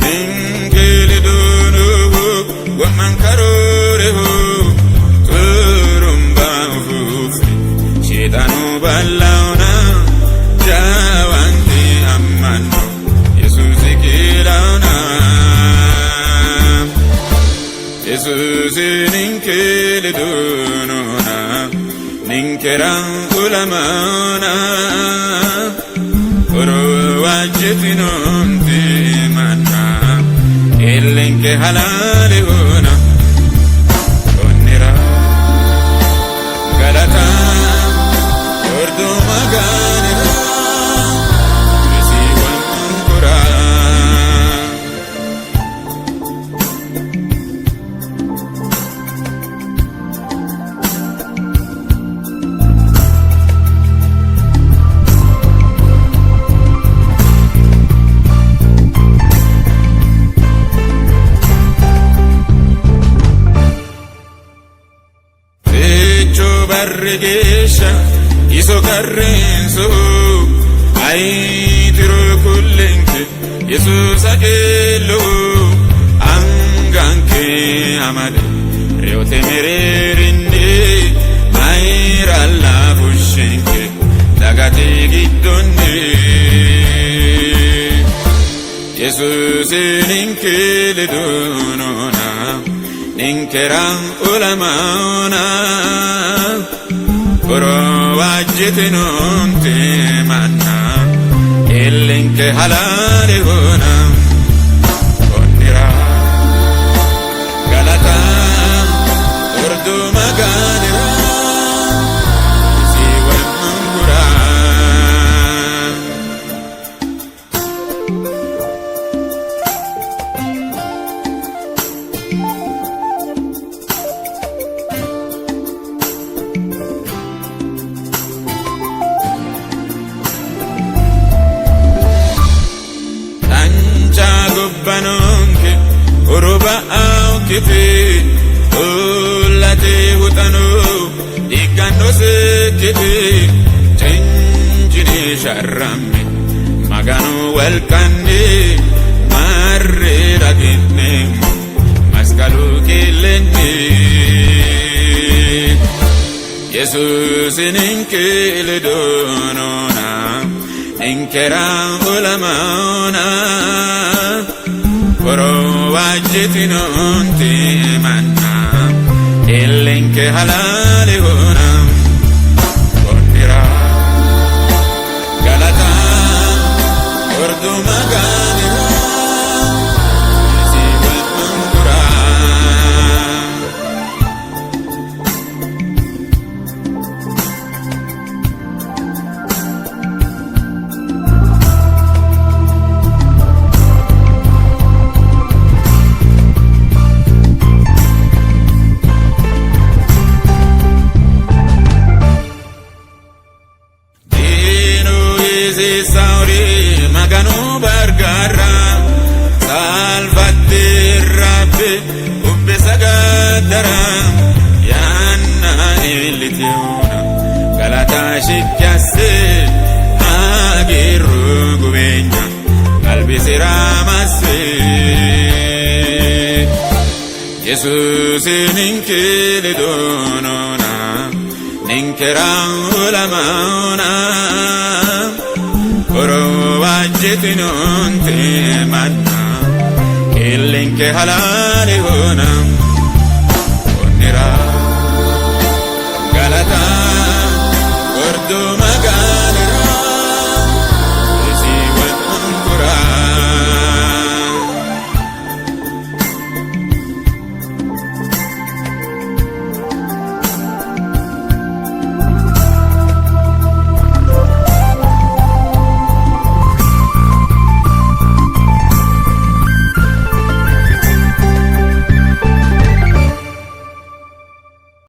ninkilidunu waman karorehu turumba ufufi shitanu balauna jawanti amano Jesus kilauna Jesus ninkilidunu ninkeran ulamana wajtinunti manna illinke halalihuna onnira galata urdu maganira risiwan kura barrigesha iso carrenso ai tiro kullenke Jesus akello anganke amade reote mererinde maira la bushenke dagate giddonne Jesus ninkele donona ninkeran ulamana wajtinunti manna illinke halalihuna onnira galata urdu maganira risiwan kura banonke uruba aukiti ulate hutanu ikando sekiti chenjini sharrammi maganu welkandi marre raginne maskalu killenni Jesus ninkele donona ninkera ulamana wajtinunti manna illinke halalihuna onnira galata urdu maganira risiwan kura sauri maganu bargara salvate rabbe ubbe sagadara yanna ilitiuna galata shikyasse agiru gubenya albisiramasse Jesus ninkele donona ninkera ulamana wajtinunti manna illinke halalihuna